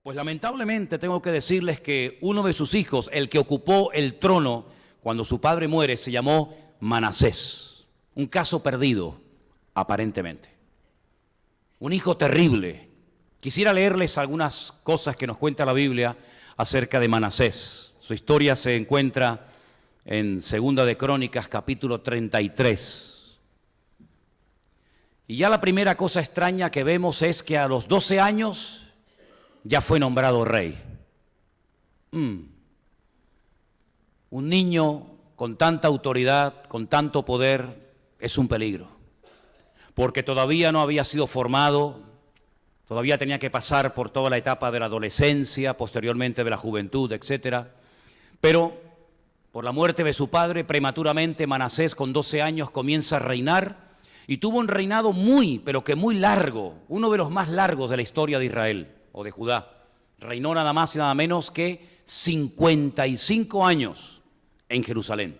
Pues lamentablemente tengo que decirles que uno de sus hijos, el que ocupó el trono cuando su padre muere, se llamó Manasés. Un caso perdido, aparentemente. Un hijo terrible. Quisiera leerles algunas cosas que nos cuenta la Biblia acerca de Manasés. Su historia se encuentra en Segunda de Crónicas, capítulo 33. Y ya la primera cosa extraña que vemos es que a los 12 años ya fue nombrado rey. Un niño con tanta autoridad, con tanto poder, es un peligro. Porque todavía no había sido formado, todavía tenía que pasar por toda la etapa de la adolescencia, posteriormente de la juventud, etc. Pero por la muerte de su padre, prematuramente Manasés con 12 años comienza a reinar y tuvo un reinado pero que muy largo, uno de los más largos de la historia de Israel o de Judá. Reinó nada más y nada menos que 55 años en Jerusalén.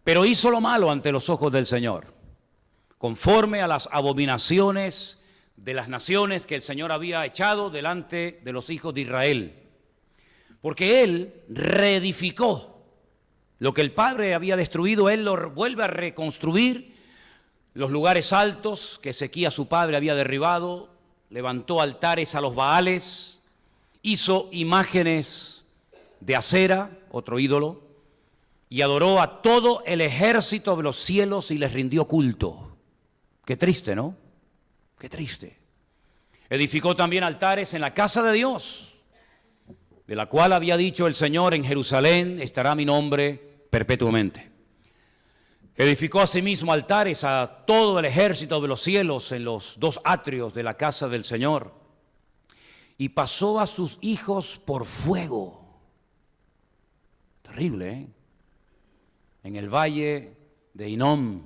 Pero hizo lo malo ante los ojos del Señor, conforme a las abominaciones de las naciones que el Señor había echado delante de los hijos de Israel. Porque Él reedificó lo que el Padre había destruido, Él lo vuelve a reconstruir, los lugares altos que Ezequías su padre había derribado, levantó altares a los Baales, hizo imágenes de Acera, otro ídolo, y adoró a todo el ejército de los cielos y les rindió culto. Qué triste, ¿no? Qué triste. Edificó también altares en la casa de Dios, de la cual había dicho el Señor: en Jerusalén estará mi nombre perpetuamente. Edificó asimismo altares a todo el ejército de los cielos en los dos atrios de la casa del Señor. Y pasó a sus hijos por fuego. Terrible, ¿eh? En el valle de Hinnom,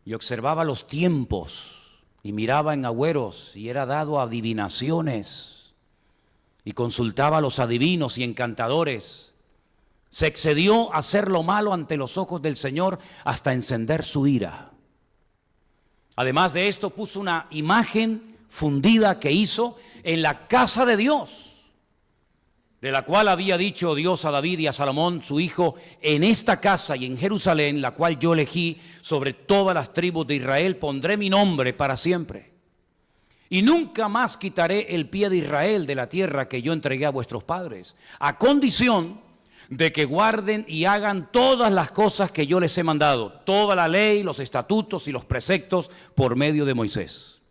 y observaba los tiempos, y miraba en agüeros, y era dado a adivinaciones, y consultaba a los adivinos y encantadores. Se excedió a hacer lo malo ante los ojos del Señor hasta encender su ira. Además de esto, puso una imagen fundida que hizo en la casa de Dios, de la cual había dicho Dios a David y a Salomón, su hijo: en esta casa y en Jerusalén, la cual yo elegí sobre todas las tribus de Israel, pondré mi nombre para siempre. Y nunca más quitaré el pie de Israel de la tierra que yo entregué a vuestros padres, a condición de que guarden y hagan todas las cosas que yo les he mandado, toda la ley, los estatutos y los preceptos por medio de Moisés.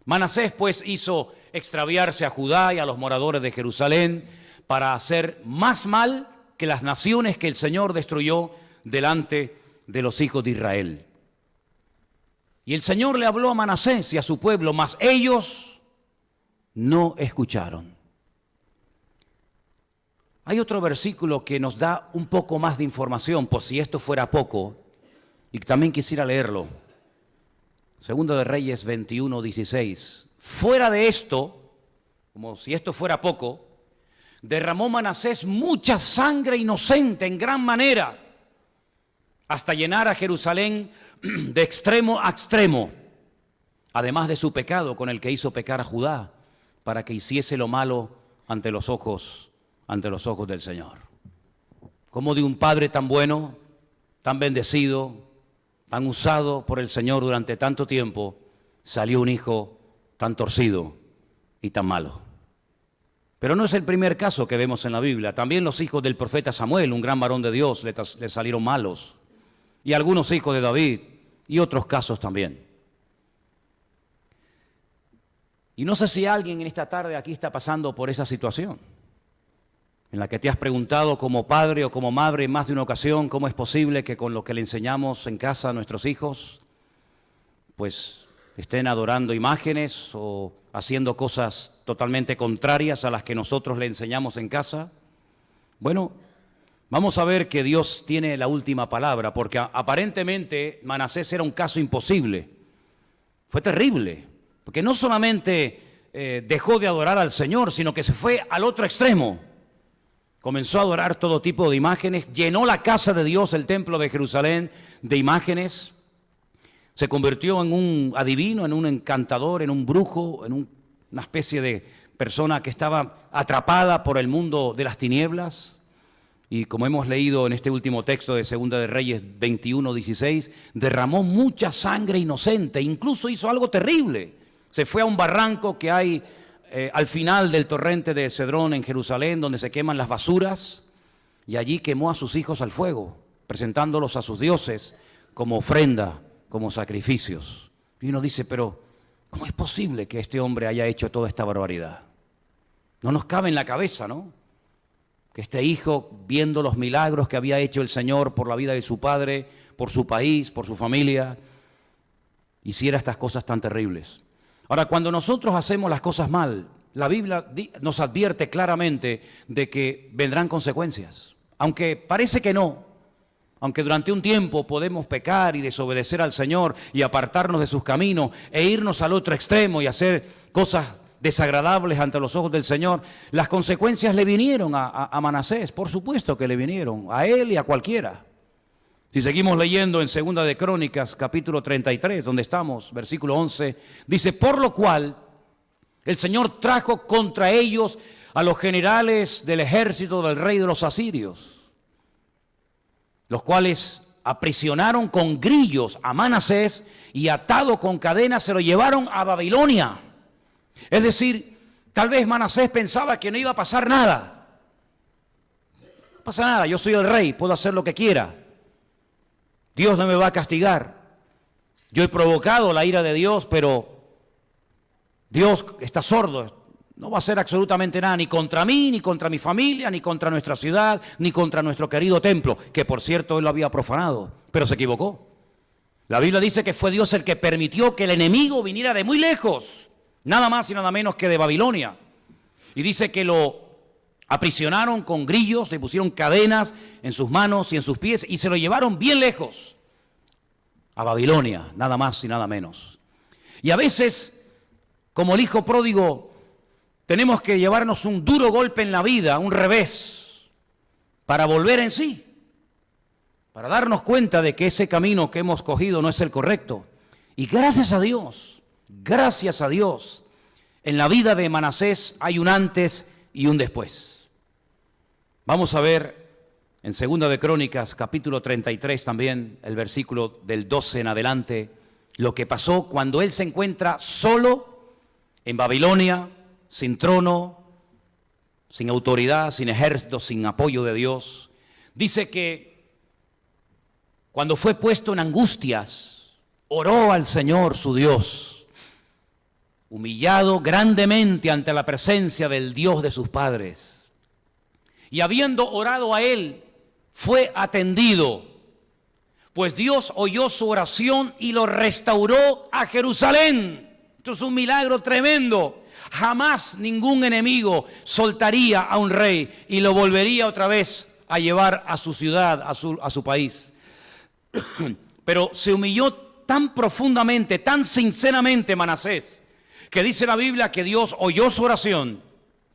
Manasés pues hizo extraviarse a Judá y a los moradores de Jerusalén para hacer más mal que las naciones que el Señor destruyó delante de los hijos de Israel. Y el Señor le habló a Manasés y a su pueblo, mas ellos no escucharon. Hay otro versículo que nos da un poco más de información, por si esto fuera poco, y también quisiera leerlo. Segunda de Reyes 21, 16. Fuera de esto, como si esto fuera poco, derramó Manasés mucha sangre inocente en gran manera, hasta llenar a Jerusalén de extremo a extremo, además de su pecado con el que hizo pecar a Judá, para que hiciese lo malo ante los ojos del Señor. Como de un padre tan bueno, tan bendecido, tan usado por el Señor durante tanto tiempo, salió un hijo tan torcido y tan malo. Pero no es el primer caso que vemos en la Biblia. También los hijos del profeta Samuel, un gran varón de Dios, le salieron malos. Y algunos hijos de David, y otros casos también. Y no sé si alguien en esta tarde aquí está pasando por esa situación, en la que te has preguntado como padre o como madre en más de una ocasión cómo es posible que con lo que le enseñamos en casa a nuestros hijos, pues estén adorando imágenes o haciendo cosas totalmente contrarias a las que nosotros le enseñamos en casa. Bueno, vamos a ver que Dios tiene la última palabra, porque aparentemente Manasés era un caso imposible. Fue terrible, porque no solamente dejó de adorar al Señor, sino que se fue al otro extremo. comenzó a adorar todo tipo de imágenes, llenó la casa de Dios, el templo de Jerusalén, de imágenes. Se convirtió en un adivino, en un encantador, en un brujo, en una especie de persona que estaba atrapada por el mundo de las tinieblas. Y como hemos leído en este último texto de Segunda de Reyes 21:16, derramó mucha sangre inocente, incluso hizo algo terrible. Se fue a un barranco que hay al final del torrente de Cedrón en Jerusalén, donde se queman las basuras, y allí quemó a sus hijos al fuego, presentándolos a sus dioses como ofrenda, como sacrificios. Y uno dice, pero ¿cómo es posible que este hombre haya hecho toda esta barbaridad? No nos cabe en la cabeza, ¿no? Que este hijo, viendo los milagros que había hecho el Señor por la vida de su padre, por su país, por su familia, hiciera estas cosas tan terribles. Ahora, cuando nosotros hacemos las cosas mal, la Biblia nos advierte claramente de que vendrán consecuencias. Aunque parece que no, aunque durante un tiempo podemos pecar y desobedecer al Señor y apartarnos de sus caminos e irnos al otro extremo y hacer cosas desagradables ante los ojos del Señor, las consecuencias le vinieron a Manasés, por supuesto que le vinieron, a él y a cualquiera. Si seguimos leyendo en Segunda de Crónicas, capítulo 33, donde estamos, versículo 11, dice, por lo cual el Señor trajo contra ellos a los generales del ejército del rey de los asirios, los cuales aprisionaron con grillos a Manasés y atado con cadenas se lo llevaron a Babilonia. Es decir, tal vez Manasés pensaba que no iba a pasar nada. No pasa nada, yo soy el rey, puedo hacer lo que quiera. Dios no me va a castigar. Yo he provocado la ira de Dios, pero Dios está sordo. No va a hacer absolutamente nada, ni contra mí, ni contra mi familia, ni contra nuestra ciudad, ni contra nuestro querido templo, que por cierto él lo había profanado, pero se equivocó. La Biblia dice que fue Dios el que permitió que el enemigo viniera de muy lejos, nada más y nada menos que de Babilonia. Y dice que lo aprisionaron con grillos, le pusieron cadenas en sus manos y en sus pies y se lo llevaron bien lejos, a Babilonia, nada más y nada menos. Y a veces, como el hijo pródigo, tenemos que llevarnos un duro golpe en la vida, un revés, para volver en sí, para darnos cuenta de que ese camino que hemos cogido no es el correcto. Y gracias a Dios, en la vida de Manasés hay un antes y un después. Vamos a ver en Segunda de Crónicas, capítulo 33 también, el versículo del 12 en adelante, lo que pasó cuando él se encuentra solo en Babilonia, sin trono, sin autoridad, sin ejército, sin apoyo de Dios. Dice que cuando fue puesto en angustias, oró al Señor su Dios, humillado grandemente ante la presencia del Dios de sus padres. Y habiendo orado a él, fue atendido, pues Dios oyó su oración y lo restauró a Jerusalén. Esto es un milagro tremendo. Jamás ningún enemigo soltaría a un rey y lo volvería otra vez a llevar a su ciudad, a su país. Pero se humilló tan profundamente, tan sinceramente Manasés, que dice la Biblia que Dios oyó su oración.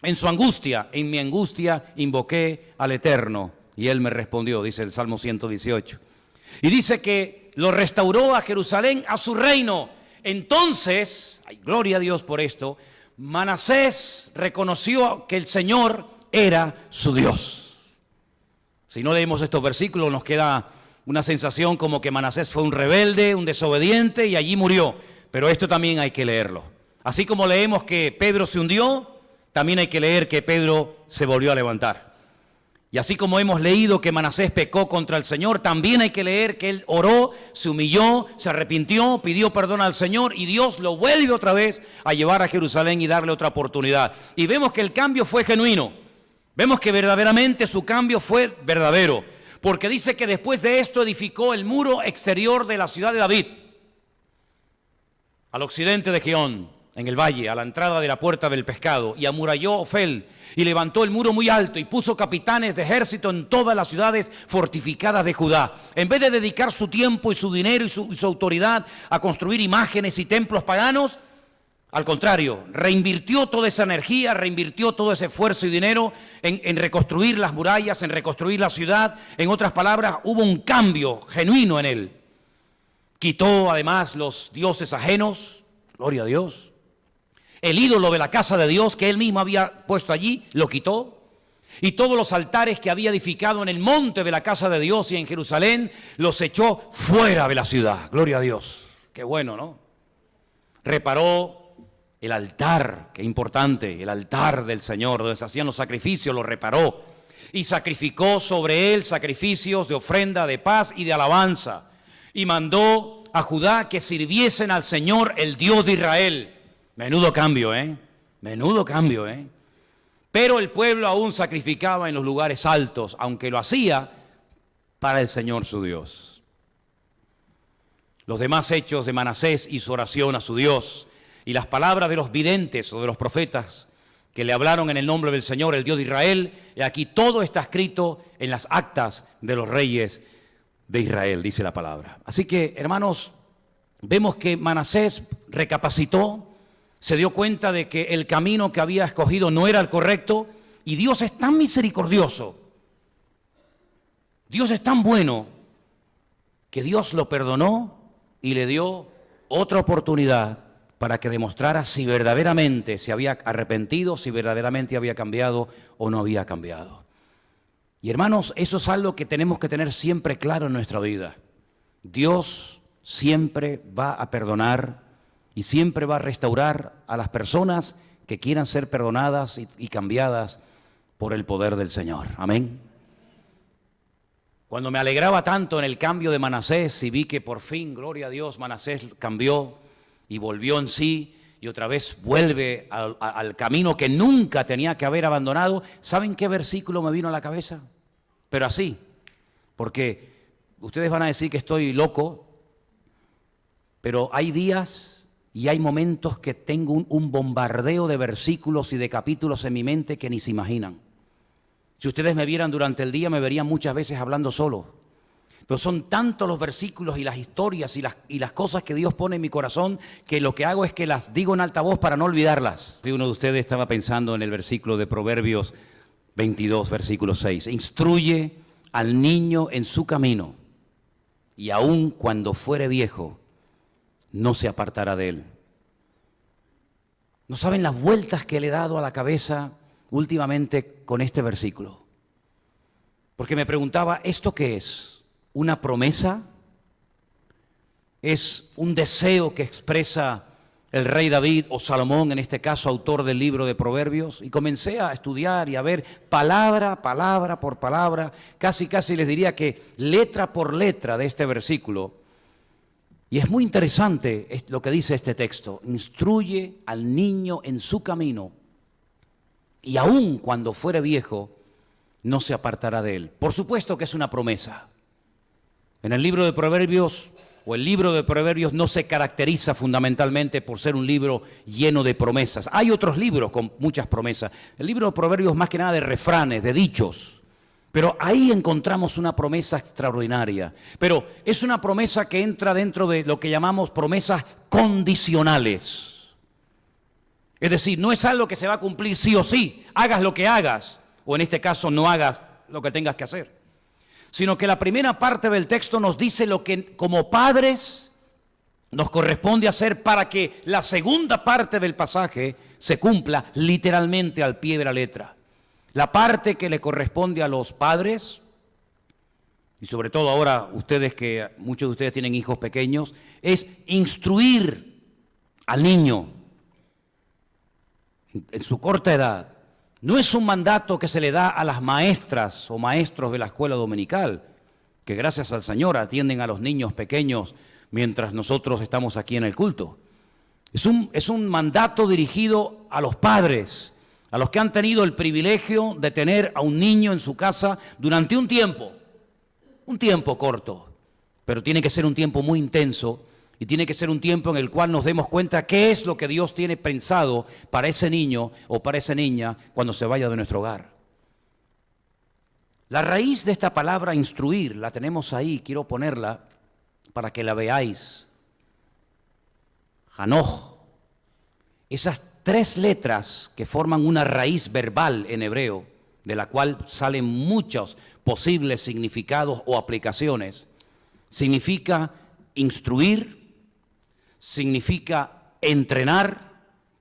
En su angustia, en mi angustia invoqué al Eterno y Él me respondió, dice el Salmo 118. Y dice que lo restauró a Jerusalén, a su reino. Entonces, ay, gloria a Dios por esto, Manasés reconoció que el Señor era su Dios. Si no leemos estos versículos nos queda una sensación como que Manasés fue un rebelde, un desobediente y allí murió. Pero esto también hay que leerlo. Así como leemos que Pedro se hundió, también hay que leer que Pedro se volvió a levantar. Y así como hemos leído que Manasés pecó contra el Señor, también hay que leer que él oró, se humilló, se arrepintió, pidió perdón al Señor y Dios lo vuelve otra vez a llevar a Jerusalén y darle otra oportunidad. Y vemos que el cambio fue genuino. Vemos que verdaderamente su cambio fue verdadero. Porque dice que después de esto edificó el muro exterior de la ciudad de David, al occidente de Gihón, en el valle, a la entrada de la puerta del pescado, y amuralló Ofel, y levantó el muro muy alto, y puso capitanes de ejército en todas las ciudades fortificadas de Judá. En vez de dedicar su tiempo y su dinero y su autoridad a construir imágenes y templos paganos, Al contrario, reinvirtió toda esa energía, reinvirtió todo ese esfuerzo y dinero en reconstruir las murallas, en reconstruir la ciudad. En otras palabras, hubo un cambio genuino en él. Quitó además los dioses ajenos, gloria a Dios. El ídolo de la casa de Dios que él mismo había puesto allí, lo quitó. Y todos los altares que había edificado en el monte de la casa de Dios y en Jerusalén, los echó fuera de la ciudad. Gloria a Dios. Qué bueno, ¿no? Reparó el altar, qué importante, el altar del Señor, donde se hacían los sacrificios, lo reparó. Y sacrificó sobre él sacrificios de ofrenda, de paz y de alabanza. Y mandó a Judá que sirviesen al Señor, el Dios de Israel. Menudo cambio, ¿eh? Menudo cambio, ¿eh? Pero el pueblo aún sacrificaba en los lugares altos, aunque lo hacía para el Señor su Dios. Los demás hechos de Manasés y su oración a su Dios, y las palabras de los videntes o de los profetas que le hablaron en el nombre del Señor, el Dios de Israel, y aquí todo está escrito en las actas de los reyes de Israel, dice la palabra. Así que, hermanos, vemos que Manasés recapacitó, se dio cuenta de que el camino que había escogido no era el correcto, y Dios es tan misericordioso, Dios es tan bueno, que Dios lo perdonó y le dio otra oportunidad para que demostrara si verdaderamente se había arrepentido, si verdaderamente había cambiado o no había cambiado. Y hermanos, eso es algo que tenemos que tener siempre claro en nuestra vida. Dios siempre va a perdonar y siempre va a restaurar a las personas que quieran ser perdonadas y cambiadas por el poder del Señor. Amén. Cuando me alegraba tanto en el cambio de Manasés y vi que por fin, gloria a Dios, Manasés cambió y volvió en sí y otra vez vuelve al camino que nunca tenía que haber abandonado, ¿saben qué versículo me vino a la cabeza? Pero así, porque ustedes van a decir que estoy loco, pero hay días y hay momentos que tengo un bombardeo de versículos y de capítulos en mi mente que ni se imaginan. Si ustedes me vieran durante el día, me verían muchas veces hablando solo. Pero son tantos los versículos y las historias y las cosas que Dios pone en mi corazón que lo que hago es que las digo en alta voz para no olvidarlas. Si uno de ustedes estaba pensando en el versículo de Proverbios 22, versículo 6. Instruye al niño en su camino y aun cuando fuere viejo, no se apartará de él. No saben las vueltas que le he dado a la cabeza últimamente con este versículo. Porque me preguntaba, ¿esto qué es? ¿Una promesa? ¿Es un deseo que expresa el rey David o Salomón, en este caso autor del libro de Proverbios? Y comencé a estudiar y a ver palabra por palabra, casi les diría que letra por letra de este versículo. Y es muy interesante lo que dice este texto. Instruye al niño en su camino y aun cuando fuere viejo, no se apartará de él. Por supuesto que es una promesa. En el libro de Proverbios, o el libro de Proverbios no se caracteriza fundamentalmente por ser un libro lleno de promesas. Hay otros libros con muchas promesas. El libro de Proverbios es más que nada de refranes, de dichos. Pero ahí encontramos una promesa extraordinaria. Pero es una promesa que entra dentro de lo que llamamos promesas condicionales. Es decir, no es algo que se va a cumplir sí o sí, hagas lo que hagas, o en este caso no hagas lo que tengas que hacer. Sino que la primera parte del texto nos dice lo que como padres nos corresponde hacer para que la segunda parte del pasaje se cumpla literalmente al pie de la letra. La parte que le corresponde a los padres, y sobre todo ahora ustedes que muchos de ustedes tienen hijos pequeños, es instruir al niño en su corta edad. No es un mandato que se le da a las maestras o maestros de la escuela dominical, que gracias al Señor atienden a los niños pequeños mientras nosotros estamos aquí en el culto. Es un mandato dirigido a los padres, a los que han tenido el privilegio de tener a un niño en su casa durante un tiempo corto, pero tiene que ser un tiempo muy intenso. Y tiene que ser un tiempo en el cual nos demos cuenta qué es lo que Dios tiene pensado para ese niño o para esa niña cuando se vaya de nuestro hogar. La raíz de esta palabra instruir la tenemos ahí, quiero ponerla para que la veáis. Janoj. Esas 3 letras que forman una raíz verbal en hebreo, de la cual salen muchos posibles significados o aplicaciones, significa instruir, significa entrenar,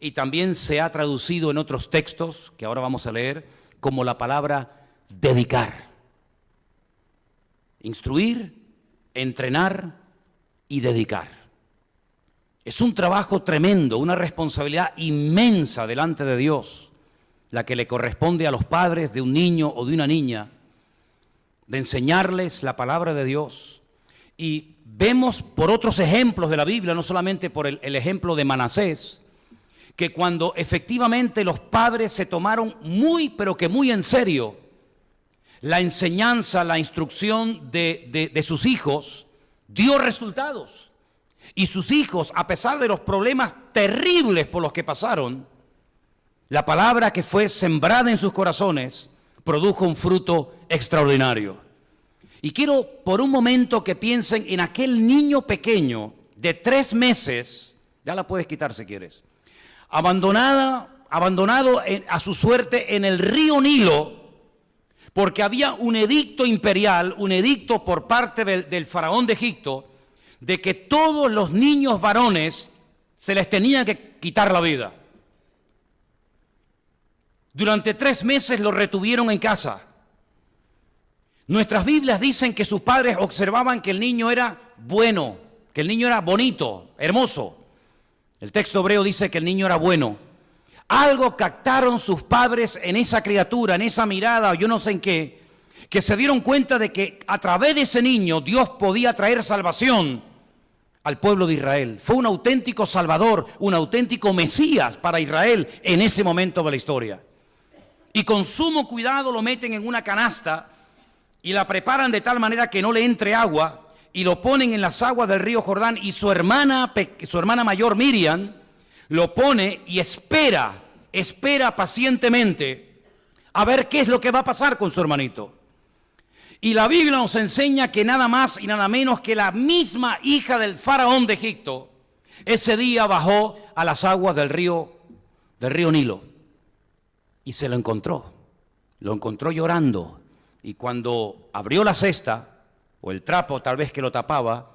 y también se ha traducido en otros textos, que ahora vamos a leer, como la palabra dedicar. Instruir, entrenar y dedicar. Es un trabajo tremendo, una responsabilidad inmensa delante de Dios, la que le corresponde a los padres de un niño o de una niña, de enseñarles la palabra de Dios. Y vemos por otros ejemplos de la Biblia, no solamente por el ejemplo de Manasés, que cuando efectivamente los padres se tomaron pero que muy en serio la enseñanza, la instrucción de sus hijos, dio resultados. Y sus hijos, a pesar de los problemas terribles por los que pasaron, la palabra que fue sembrada en sus corazones produjo un fruto extraordinario. Y quiero por un momento que piensen en aquel niño pequeño de 3 meses, ya la puedes quitar si quieres, abandonado a su suerte en el río Nilo, porque había un edicto imperial, un edicto por parte del faraón de Egipto, de que todos los niños varones se les tenía que quitar la vida. Durante 3 meses lo retuvieron en casa. Nuestras Biblias dicen que sus padres observaban que el niño era bueno, que el niño era bonito, hermoso. El texto hebreo dice que el niño era bueno. Algo captaron sus padres en esa criatura, en esa mirada, o yo no sé en qué, que se dieron cuenta de que a través de ese niño Dios podía traer salvación al pueblo de Israel. Fue un auténtico Salvador, un auténtico Mesías para Israel en ese momento de la historia. Y con sumo cuidado lo meten en una canasta y la preparan de tal manera que no le entre agua, y lo ponen en las aguas del río Jordán, y su hermana mayor Miriam lo pone y espera pacientemente a ver qué es lo que va a pasar con su hermanito. Y la Biblia nos enseña que nada más y nada menos que la misma hija del faraón de Egipto ese día bajó a las aguas del río Nilo y se lo encontró llorando. Y cuando abrió la cesta, o el trapo tal vez que lo tapaba,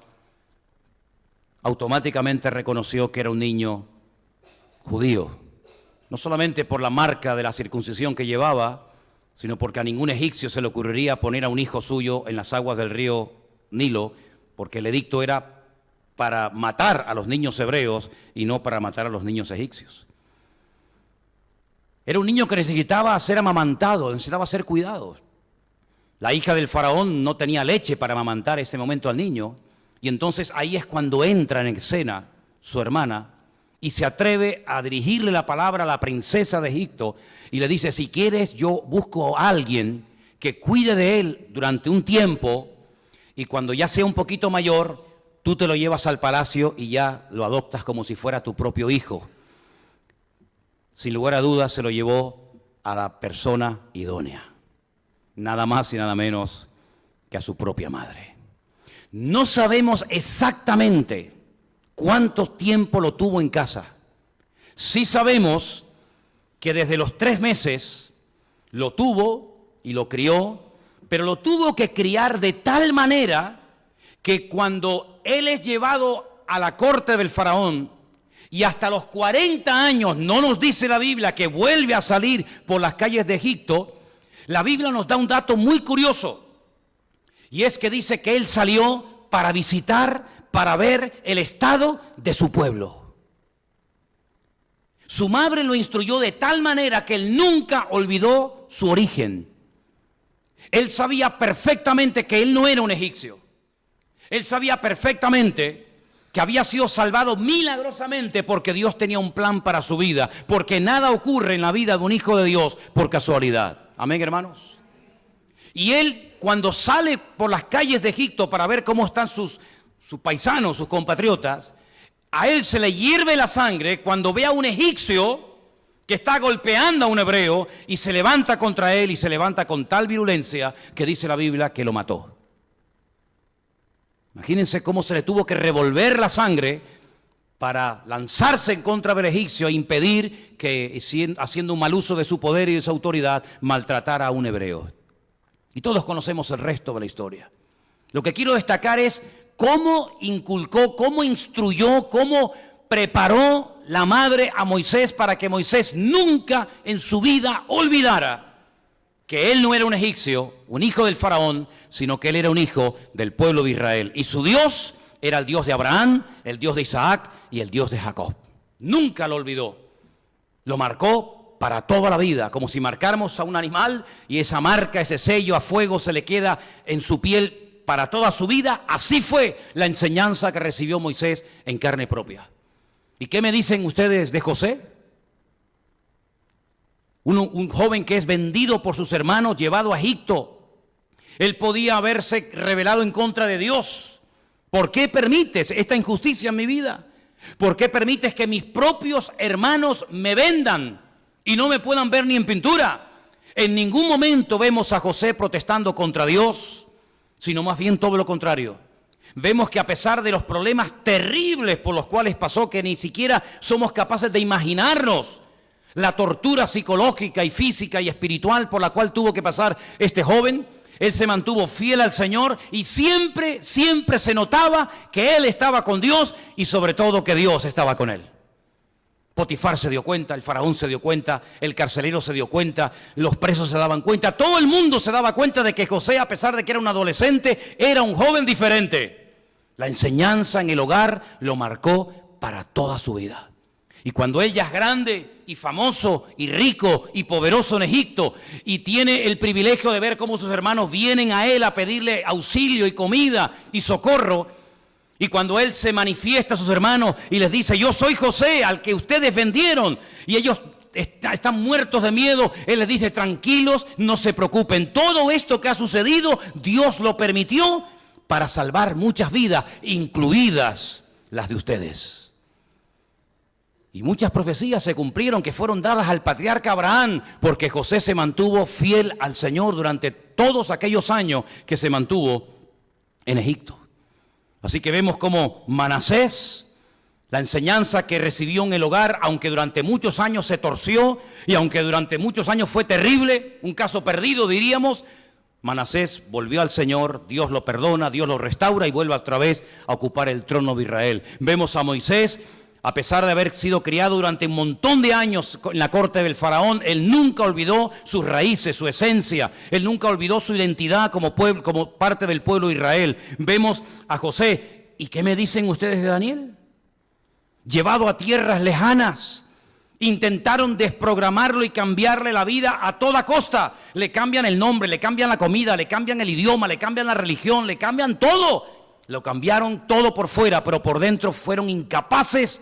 automáticamente reconoció que era un niño judío. No solamente por la marca de la circuncisión que llevaba, sino porque a ningún egipcio se le ocurriría poner a un hijo suyo en las aguas del río Nilo, porque el edicto era para matar a los niños hebreos y no para matar a los niños egipcios. Era un niño que necesitaba ser amamantado, necesitaba ser cuidado. La hija del faraón no tenía leche para amamantar en ese momento al niño, y entonces ahí es cuando entra en escena su hermana y se atreve a dirigirle la palabra a la princesa de Egipto y le dice: si quieres, yo busco a alguien que cuide de él durante un tiempo, y cuando ya sea un poquito mayor, tú te lo llevas al palacio y ya lo adoptas como si fuera tu propio hijo. Sin lugar a dudas se lo llevó a la persona idónea, nada más y nada menos que a su propia madre. No sabemos exactamente cuánto tiempo lo tuvo en casa. Sí sabemos que desde los 3 meses lo tuvo y lo crió, pero lo tuvo que criar de tal manera que cuando él es llevado a la corte del faraón, y hasta los 40 años, no nos dice la Biblia que vuelve a salir por las calles de Egipto, la Biblia nos da un dato muy curioso, y es que dice que él salió para visitar, para ver el estado de su pueblo. Su madre lo instruyó de tal manera que él nunca olvidó su origen. Él sabía perfectamente que él no era un egipcio. Él sabía perfectamente que había sido salvado milagrosamente porque Dios tenía un plan para su vida, porque nada ocurre en la vida de un hijo de Dios por casualidad. Amén, hermanos. Y él, cuando sale por las calles de Egipto para ver cómo están sus paisanos, sus compatriotas, a él se le hierve la sangre cuando ve a un egipcio que está golpeando a un hebreo y se levanta contra él, y se levanta con tal virulencia que dice la Biblia que lo mató. Imagínense cómo se le tuvo que revolver la sangre para lanzarse en contra del egipcio e impedir que, haciendo un mal uso de su poder y de su autoridad, maltratara a un hebreo. Y todos conocemos el resto de la historia. Lo que quiero destacar es cómo inculcó, cómo instruyó, cómo preparó la madre a Moisés para que Moisés nunca en su vida olvidara que él no era un egipcio, un hijo del faraón, sino que él era un hijo del pueblo de Israel. Y su Dios era el Dios de Abraham, el Dios de Isaac y el Dios de Jacob. Nunca lo olvidó. Lo marcó para toda la vida, como si marcáramos a un animal y esa marca, ese sello a fuego se le queda en su piel para toda su vida. Así fue la enseñanza que recibió Moisés en carne propia. ¿Y qué me dicen ustedes de José? Un joven que es vendido por sus hermanos, llevado a Egipto. Él podía haberse rebelado en contra de Dios. ¿Por qué permites esta injusticia en mi vida? ¿Por qué permites que mis propios hermanos me vendan y no me puedan ver ni en pintura? En ningún momento vemos a José protestando contra Dios, sino más bien todo lo contrario. Vemos que a pesar de los problemas terribles por los cuales pasó, que ni siquiera somos capaces de imaginarnos, la tortura psicológica y física y espiritual por la cual tuvo que pasar este joven, él se mantuvo fiel al Señor y siempre se notaba que él estaba con Dios y sobre todo que Dios estaba con él. Potifar se dio cuenta, el faraón se dio cuenta, el carcelero se dio cuenta, los presos se daban cuenta, todo el mundo se daba cuenta de que José, a pesar de que era un adolescente, era un joven diferente. La enseñanza en el hogar lo marcó para toda su vida. Y cuando él ya es grande y famoso y rico y poderoso en Egipto y tiene el privilegio de ver cómo sus hermanos vienen a él a pedirle auxilio y comida y socorro, y cuando él se manifiesta a sus hermanos y les dice: yo soy José, al que ustedes vendieron, y ellos están muertos de miedo, él les dice: tranquilos, no se preocupen, todo esto que ha sucedido Dios lo permitió para salvar muchas vidas, incluidas las de ustedes. Y muchas profecías se cumplieron que fueron dadas al patriarca Abraham, porque José se mantuvo fiel al Señor durante todos aquellos años que se mantuvo en Egipto. Así que vemos como Manasés, la enseñanza que recibió en el hogar, aunque durante muchos años se torció y aunque durante muchos años fue terrible, un caso perdido diríamos, Manasés volvió al Señor, Dios lo perdona, Dios lo restaura y vuelve otra vez a ocupar el trono de Israel. Vemos a Moisés. A pesar de haber sido criado durante un montón de años en la corte del faraón, él nunca olvidó sus raíces, su esencia. Él nunca olvidó su identidad como pueblo, como parte del pueblo de Israel. Vemos a José. ¿Y qué me dicen ustedes de Daniel? Llevado a tierras lejanas. Intentaron desprogramarlo y cambiarle la vida a toda costa. Le cambian el nombre, le cambian la comida, le cambian el idioma, le cambian la religión, le cambian todo. Lo cambiaron todo por fuera, pero por dentro fueron incapaces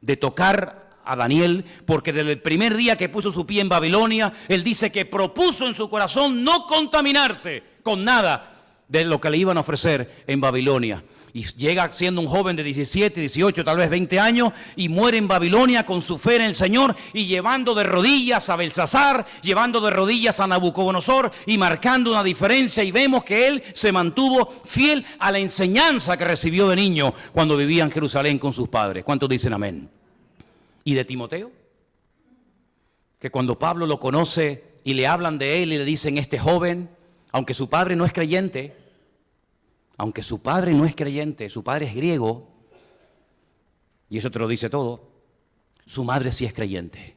de tocar a Daniel, porque desde el primer día que puso su pie en Babilonia, él dice que propuso en su corazón no contaminarse con nada de lo que le iban a ofrecer en Babilonia. Y llega siendo un joven de 17, 18, tal vez 20 años, y muere en Babilonia con su fe en el Señor, y llevando de rodillas a Belsasar, llevando de rodillas a Nabucodonosor, y marcando una diferencia, y vemos que él se mantuvo fiel a la enseñanza que recibió de niño cuando vivía en Jerusalén con sus padres. ¿Cuántos dicen amén? ¿Y de Timoteo? Que cuando Pablo lo conoce y le hablan de él y le dicen: este joven, aunque su padre no es creyente, su padre es griego, y eso te lo dice todo, su madre sí es creyente.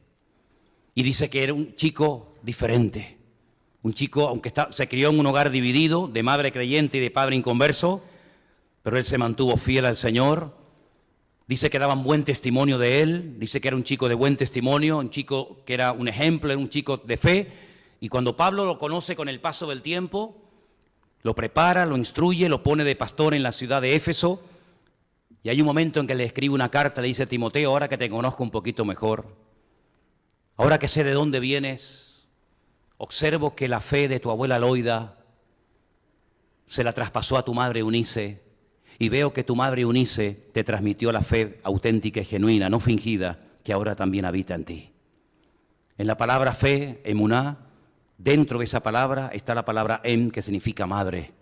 Y dice que era un chico diferente, un chico, aunque se crió en un hogar dividido, de madre creyente y de padre inconverso, pero él se mantuvo fiel al Señor. Dice que daban buen testimonio de él, dice que era un chico de buen testimonio, un chico que era un ejemplo, era un chico de fe. Y cuando Pablo lo conoce con el paso del tiempo, lo prepara, lo instruye, lo pone de pastor en la ciudad de Éfeso. Y hay un momento en que le escribe una carta, le dice: Timoteo, ahora que te conozco un poquito mejor, ahora que sé de dónde vienes, observo que la fe de tu abuela Loida se la traspasó a tu madre Eunice, y veo que tu madre Eunice te transmitió la fe auténtica y genuina, no fingida, que ahora también habita en ti. En la palabra fe, emuná, dentro de esa palabra está la palabra em, que significa madre.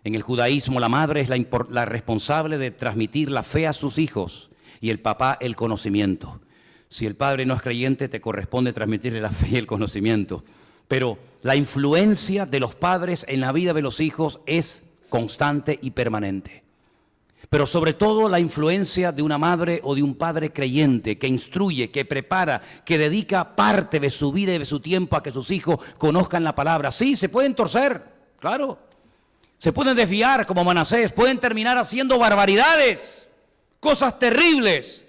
En el judaísmo la madre es la responsable de transmitir la fe a sus hijos. y el papá el conocimiento. Si el padre no es creyente, te corresponde transmitirle la fe y el conocimiento. Pero la influencia de los padres en la vida de los hijos es constante y permanente. Pero sobre todo la influencia de una madre o de un padre creyente que instruye, que prepara, que dedica parte de su vida y de su tiempo a que sus hijos conozcan la palabra. Sí, se pueden torcer, claro. Se pueden desviar como Manasés, pueden terminar haciendo barbaridades, cosas terribles.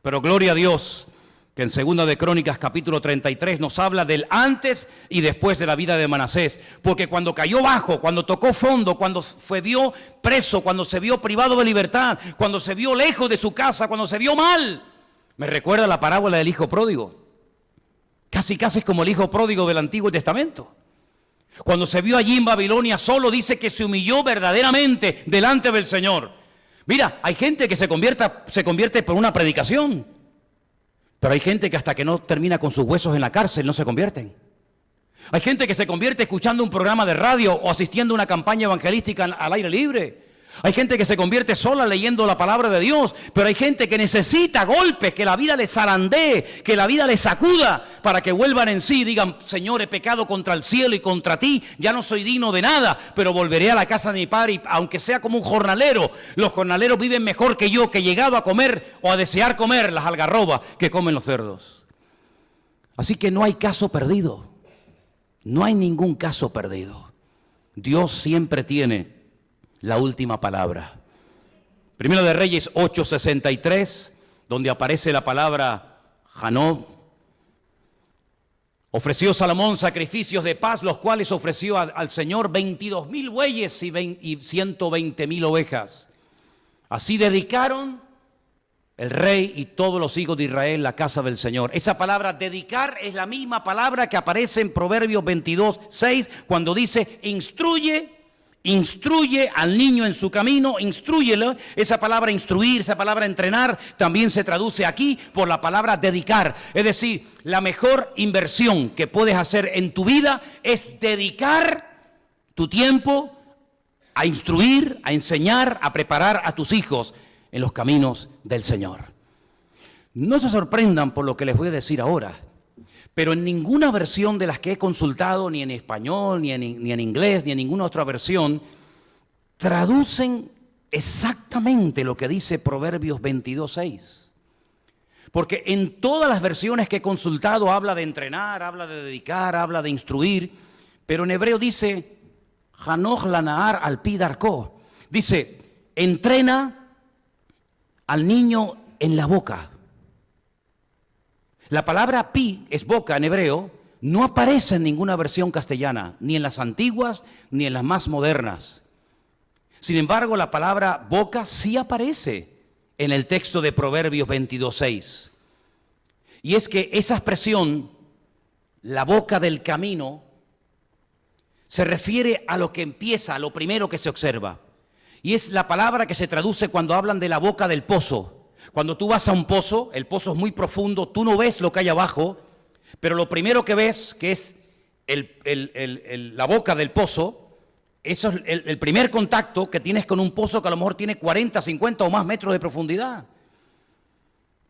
Pero gloria a Dios, que en 2 de Crónicas capítulo 33 nos habla del antes y después de la vida de Manasés. Porque cuando cayó bajo, cuando tocó fondo, cuando se vio preso, cuando se vio privado de libertad, cuando se vio lejos de su casa, cuando se vio mal, me recuerda la parábola del hijo pródigo. Casi es como el hijo pródigo del Antiguo Testamento. Cuando se vio allí en Babilonia solo, dice que se humilló verdaderamente delante del Señor. Mira, hay gente que se convierte por una predicación. Pero hay gente que hasta que no termina con sus huesos en la cárcel no se convierten. Hay gente que se convierte escuchando un programa de radio o asistiendo a una campaña evangelística al aire libre. Hay gente que se convierte sola leyendo la palabra de Dios. Pero hay gente que necesita golpes, que la vida les zarandee, que la vida les sacuda para que vuelvan en sí y digan: Señor, he pecado contra el cielo y contra ti, ya no soy digno de nada, pero volveré a la casa de mi padre, y aunque sea como un jornalero. Los jornaleros viven mejor que yo, que he llegado a comer o a desear comer las algarrobas que comen los cerdos. Así que no hay caso perdido. No hay ningún caso perdido. Dios siempre tiene la última palabra. Primero de Reyes 8:63, donde aparece la palabra Janob. Ofreció Salomón sacrificios de paz, los cuales ofreció al Señor 22,000 bueyes y 120,000 ovejas. Así dedicaron el rey y todos los hijos de Israel la casa del Señor. Esa palabra dedicar es la misma palabra que aparece en Proverbios 22:6, cuando dice: instruye al niño en su camino, instrúyelo. Esa palabra instruir, esa palabra entrenar, también se traduce aquí por la palabra dedicar. Es decir, la mejor inversión que puedes hacer en tu vida es dedicar tu tiempo a instruir, a enseñar, a preparar a tus hijos en los caminos del Señor. No se sorprendan por lo que les voy a decir ahora, pero en ninguna versión de las que he consultado, ni en español, ni en inglés, ni en ninguna otra versión, traducen exactamente lo que dice Proverbios 22:6. Porque en todas las versiones que he consultado habla de entrenar, habla de dedicar, habla de instruir, pero en hebreo dice Hanoch lanahar al pi darko. Dice: entrena al niño en la boca. La palabra pi es boca en hebreo, no aparece en ninguna versión castellana, ni en las antiguas ni en las más modernas. Sin embargo, la palabra boca sí aparece en el texto de Proverbios 22:6. Y es que esa expresión, la boca del camino, se refiere a lo que empieza, a lo primero que se observa. Y es la palabra que se traduce cuando hablan de la boca del pozo. Cuando tú vas a un pozo, el pozo es muy profundo, tú no ves lo que hay abajo, pero lo primero que ves, que es la boca del pozo, eso es el primer contacto que tienes con un pozo que a lo mejor tiene 40, 50 o más metros de profundidad.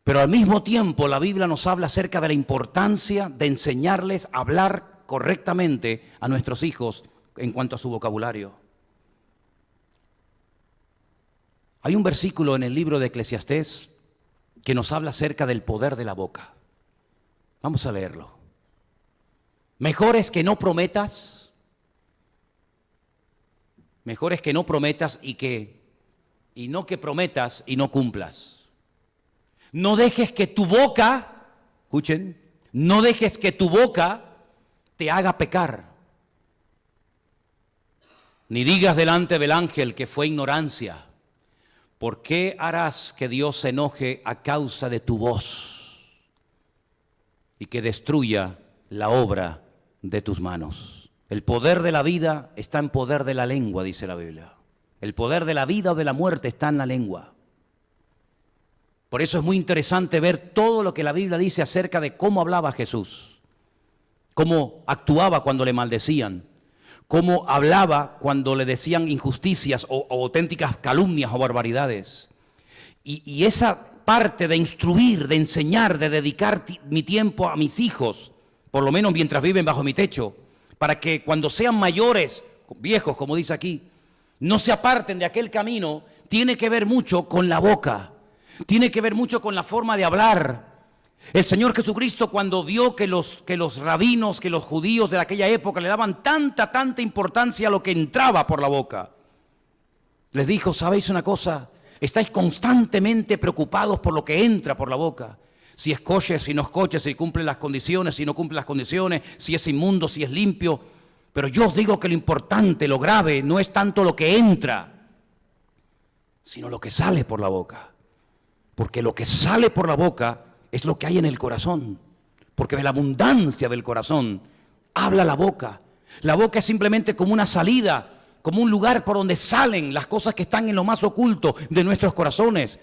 Pero al mismo tiempo la Biblia nos habla acerca de la importancia de enseñarles a hablar correctamente a nuestros hijos en cuanto a su vocabulario. Hay un versículo en el libro de Eclesiastés que nos habla acerca del poder de la boca. Vamos a leerlo. Mejor es que no prometas y no que prometas y no cumplas. No dejes que tu boca, escuchen, no dejes que tu boca te haga pecar. Ni digas delante del ángel que fue ignorancia. ¿Por qué harás que Dios se enoje a causa de tu voz y que destruya la obra de tus manos? El poder de la vida está en poder de la lengua, dice la Biblia. El poder de la vida o de la muerte está en la lengua. Por eso es muy interesante ver todo lo que la Biblia dice acerca de cómo hablaba Jesús, cómo actuaba cuando le maldecían, cómo hablaba cuando le decían injusticias o auténticas calumnias o barbaridades. Y esa parte de instruir, de enseñar, de dedicar mi tiempo a mis hijos, por lo menos mientras viven bajo mi techo, para que cuando sean mayores, viejos como dice aquí, no se aparten de aquel camino, tiene que ver mucho con la boca, tiene que ver mucho con la forma de hablar. El Señor Jesucristo, cuando vio que los rabinos, que los judíos de aquella época le daban tanta importancia a lo que entraba por la boca, les dijo: ¿sabéis una cosa? Estáis constantemente preocupados por lo que entra por la boca. Si es kosher, si no es kosher, si cumple las condiciones, si no cumple las condiciones, si es inmundo, si es limpio. Pero yo os digo que lo importante, lo grave, no es tanto lo que entra, sino lo que sale por la boca. Porque lo que sale por la boca es lo que hay en el corazón. Porque de la abundancia del corazón habla la boca. La boca es simplemente como una salida, como un lugar por donde salen las cosas que están en lo más oculto de nuestros corazones.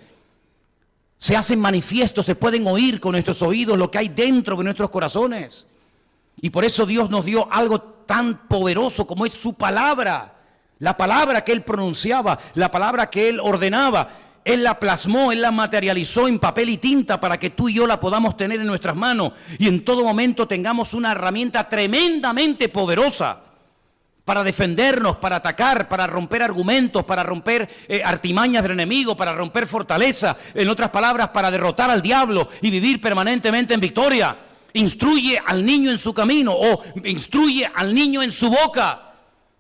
Se hacen manifiestos, se pueden oír con nuestros oídos lo que hay dentro de nuestros corazones. Y por eso Dios nos dio algo tan poderoso como es su palabra. La palabra que Él pronunciaba, la palabra que Él ordenaba. Él la plasmó, Él la materializó en papel y tinta para que tú y yo la podamos tener en nuestras manos. Y en todo momento tengamos una herramienta tremendamente poderosa para defendernos, para atacar, para romper argumentos, para romper artimañas del enemigo, para romper fortaleza, en otras palabras, para derrotar al diablo y vivir permanentemente en victoria. Instruye al niño en su camino, o instruye al niño en su boca,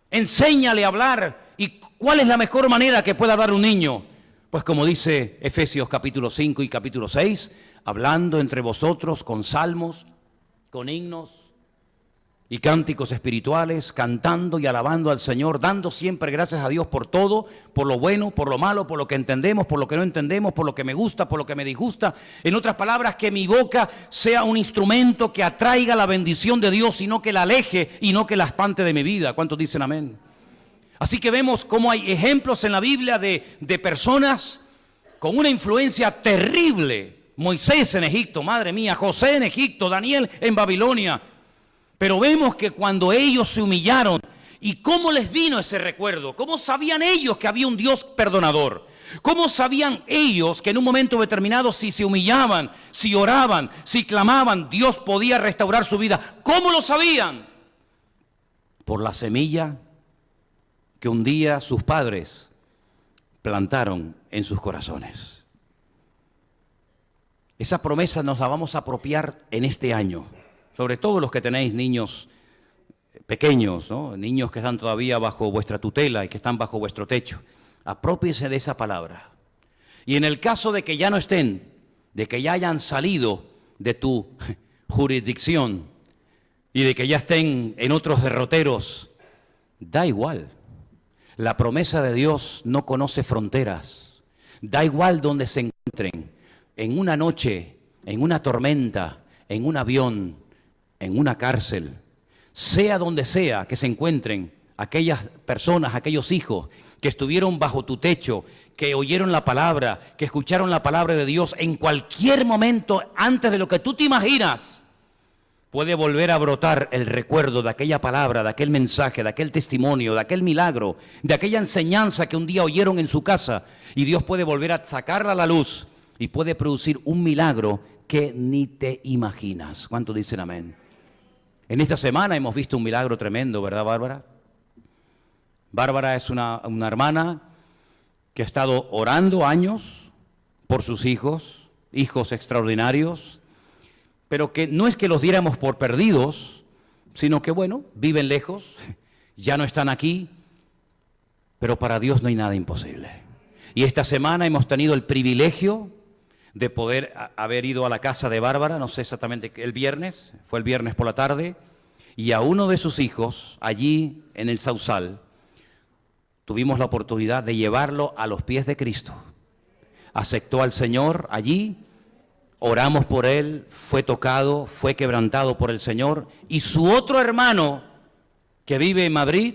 enséñale a hablar. ¿Y cuál es la mejor manera que pueda hablar un niño? Pues como dice Efesios capítulo 5 y capítulo 6, hablando entre vosotros con salmos, con himnos y cánticos espirituales, cantando y alabando al Señor, dando siempre gracias a Dios por todo, por lo bueno, por lo malo, por lo que entendemos, por lo que no entendemos, por lo que me gusta, por lo que me disgusta. En otras palabras, que mi boca sea un instrumento que atraiga la bendición de Dios y no que la aleje y no que la espante de mi vida. ¿Cuántos dicen amén? Así que vemos cómo hay ejemplos en la Biblia de personas con una influencia terrible. Moisés en Egipto, madre mía, José en Egipto, Daniel en Babilonia. Pero vemos que cuando ellos se humillaron, ¿y cómo les vino ese recuerdo? ¿Cómo sabían ellos que había un Dios perdonador? ¿Cómo sabían ellos que en un momento determinado, si se humillaban, si oraban, si clamaban, Dios podía restaurar su vida? ¿Cómo lo sabían? Por la semilla que un día sus padres plantaron en sus corazones. Esa promesa nos la vamos a apropiar en este año. Sobre todo los que tenéis niños pequeños, ¿no? Niños que están todavía bajo vuestra tutela y que están bajo vuestro techo. Aprópiense de esa palabra. Y en el caso de que ya no estén, de que ya hayan salido de tu jurisdicción y de que ya estén en otros derroteros, da igual. La promesa de Dios no conoce fronteras. Da igual donde se encuentren, en una noche, en una tormenta, en un avión, en una cárcel, sea donde sea que se encuentren aquellas personas, aquellos hijos que estuvieron bajo tu techo, que oyeron la palabra, que escucharon la palabra de Dios, en cualquier momento, antes de lo que tú te imaginas, puede volver a brotar el recuerdo de aquella palabra, de aquel mensaje, de aquel testimonio, de aquel milagro, de aquella enseñanza que un día oyeron en su casa, y Dios puede volver a sacarla a la luz y puede producir un milagro que ni te imaginas. ¿Cuántos dicen amén? En esta semana hemos visto un milagro tremendo, ¿verdad, Bárbara? Bárbara es una hermana que ha estado orando años por sus hijos, hijos extraordinarios, pero que no es que los diéramos por perdidos, sino que, bueno, viven lejos, ya no están aquí, pero para Dios no hay nada imposible. Y esta semana hemos tenido el privilegio de poder haber ido a la casa de Bárbara, no sé exactamente, fue el viernes por la tarde, y a uno de sus hijos, allí en el Sausal, tuvimos la oportunidad de llevarlo a los pies de Cristo. Aceptó al Señor allí, oramos por él, fue tocado, fue quebrantado por el Señor, y su otro hermano, que vive en Madrid,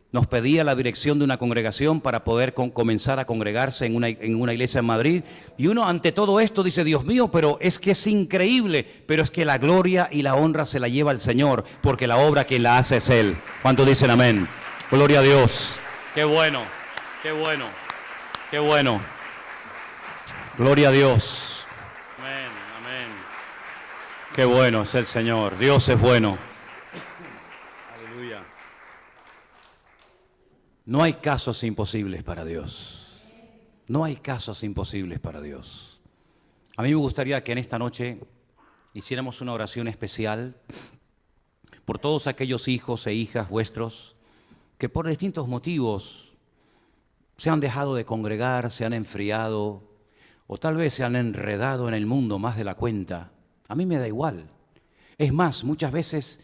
nos pedía la dirección de una congregación para poder comenzar a congregarse en una iglesia en Madrid. Y uno ante todo esto dice, Dios mío, pero es que es increíble, pero es que la gloria y la honra se la lleva el Señor, porque la obra quien la hace es Él. ¿Cuántos dicen amén? Gloria a Dios. Qué bueno, qué bueno, qué bueno. Gloria a Dios. Qué bueno es el Señor. Dios es bueno. Aleluya. No hay casos imposibles para Dios. No hay casos imposibles para Dios. A mí me gustaría que en esta noche hiciéramos una oración especial por todos aquellos hijos e hijas vuestros que por distintos motivos se han dejado de congregar, se han enfriado o tal vez se han enredado en el mundo más de la cuenta. A mí me da igual. Es más, muchas veces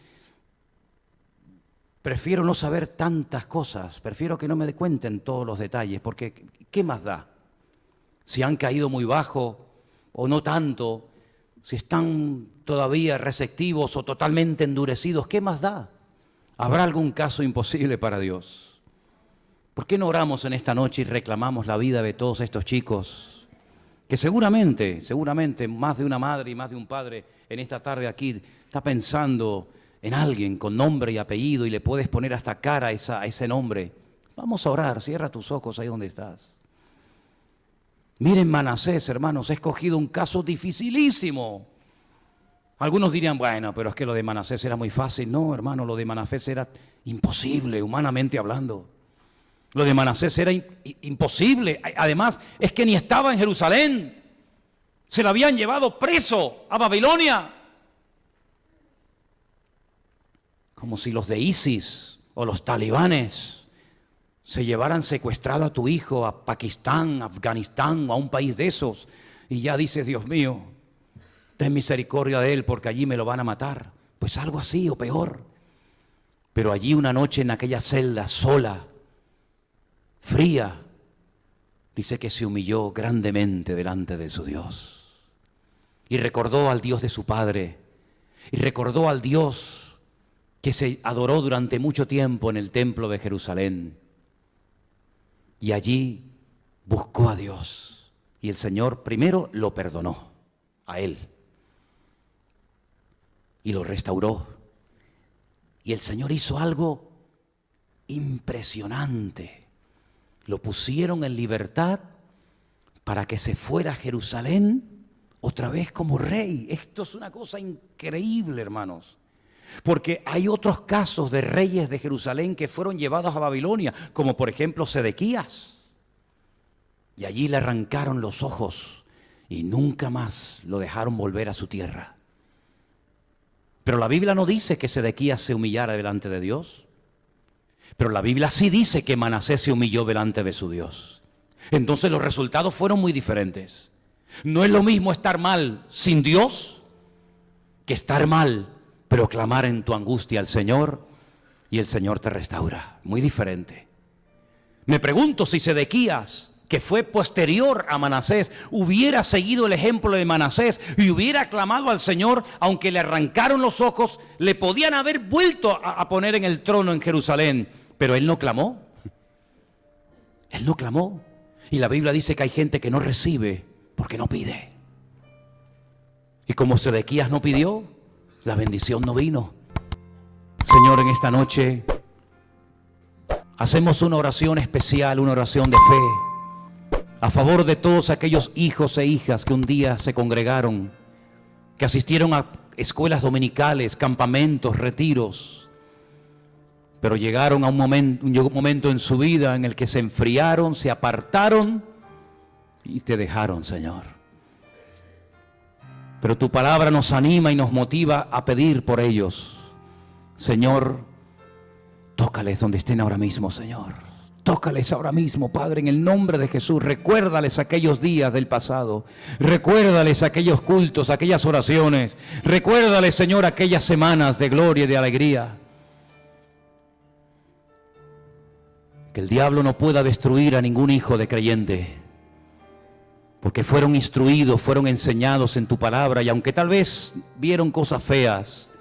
prefiero no saber tantas cosas, prefiero que no me cuenten todos los detalles, porque ¿qué más da? Si han caído muy bajo o no tanto, si están todavía receptivos o totalmente endurecidos, ¿qué más da? ¿Habrá algún caso imposible para Dios? ¿Por qué no oramos en esta noche y reclamamos la vida de todos estos chicos que seguramente más de una madre y más de un padre en esta tarde aquí está pensando en alguien con nombre y apellido y le puedes poner hasta cara a ese nombre? Vamos a orar, cierra tus ojos ahí donde estás. Miren Manasés, hermanos, he escogido un caso dificilísimo. Algunos dirían, bueno, pero es que lo de Manasés era muy fácil. No, hermano, lo de Manasés era imposible, humanamente hablando. Lo de Manasés era imposible. Además, es que ni estaba en Jerusalén. Se lo habían llevado preso a Babilonia. Como si los de ISIS o los talibanes se llevaran secuestrado a tu hijo a Pakistán, Afganistán o a un país de esos. Y ya dices, Dios mío, ten misericordia de él porque allí me lo van a matar. Pues algo así o peor. Pero allí una noche en aquella celda sola, fría, dice que se humilló grandemente delante de su Dios. Y recordó al Dios de su padre. Y recordó al Dios que se adoró durante mucho tiempo en el templo de Jerusalén. Y allí buscó a Dios. Y el Señor primero lo perdonó a él. Y lo restauró. Y el Señor hizo algo impresionante. Lo pusieron en libertad para que se fuera a Jerusalén otra vez como rey. Esto es una cosa increíble, hermanos. Porque hay otros casos de reyes de Jerusalén que fueron llevados a Babilonia, como por ejemplo Sedequías. Y allí le arrancaron los ojos y nunca más lo dejaron volver a su tierra. Pero la Biblia no dice que Sedequías se humillara delante de Dios. Pero la Biblia sí dice que Manasés se humilló delante de su Dios. Entonces los resultados fueron muy diferentes. No es lo mismo estar mal sin Dios que estar mal, pero clamar en tu angustia al Señor y el Señor te restaura. Muy diferente. Me pregunto si Sedequías, que fue posterior a Manasés, hubiera seguido el ejemplo de Manasés y hubiera clamado al Señor, aunque le arrancaron los ojos, le podían haber vuelto a poner en el trono en Jerusalén. Pero él no clamó. Él no clamó. Y la Biblia dice que hay gente que no recibe porque no pide. Y como Sedequías no pidió, la bendición no vino. Señor, en esta noche hacemos una oración especial, una oración de fe a favor de todos aquellos hijos e hijas que un día se congregaron, que asistieron a escuelas dominicales, campamentos, retiros, pero llegaron a llegó un momento en su vida en el que se enfriaron, se apartaron y te dejaron, Señor. Pero tu palabra nos anima y nos motiva a pedir por ellos. Señor, tócales donde estén ahora mismo, Señor. Tócales ahora mismo, Padre, en el nombre de Jesús. Recuérdales aquellos días del pasado. Recuérdales aquellos cultos, aquellas oraciones. Recuérdales, Señor, aquellas semanas de gloria y de alegría. Que el diablo no pueda destruir a ningún hijo de creyente, porque fueron instruidos, fueron enseñados en tu palabra, y aunque tal vez vieron cosas feas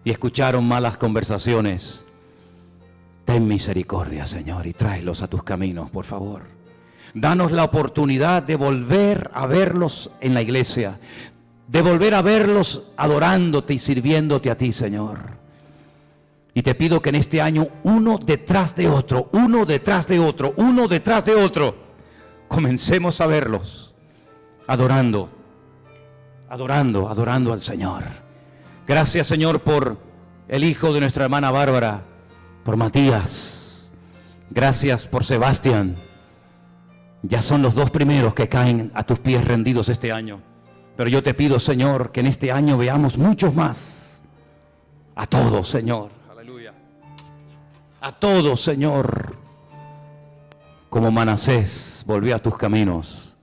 y escucharon malas conversaciones, ten misericordia, Señor, y tráelos a tus caminos, por favor. Danos la oportunidad de volver a verlos en la iglesia, de volver a verlos adorándote y sirviéndote a ti, Señor. Y te pido que en este año, uno detrás de otro, uno detrás de otro, uno detrás de otro, comencemos a verlos adorando adorando al Señor. Gracias, Señor, por el hijo de nuestra hermana Bárbara, por Matías. Gracias por Sebastián. Ya son los 2 primeros que caen a tus pies rendidos este año. Pero yo te pido, Señor, que en este año veamos muchos más. A todos, Señor. Aleluya. A todos, Señor. Como Manasés volvió a tus caminos.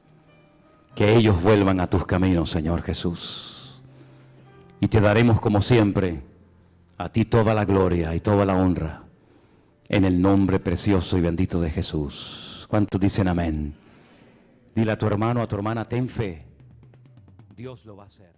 Que ellos vuelvan a tus caminos, Señor Jesús. Y te daremos como siempre a ti toda la gloria y toda la honra. En el nombre precioso y bendito de Jesús. ¿Cuántos dicen amén? Dile a tu hermano, a tu hermana, ten fe. Dios lo va a hacer.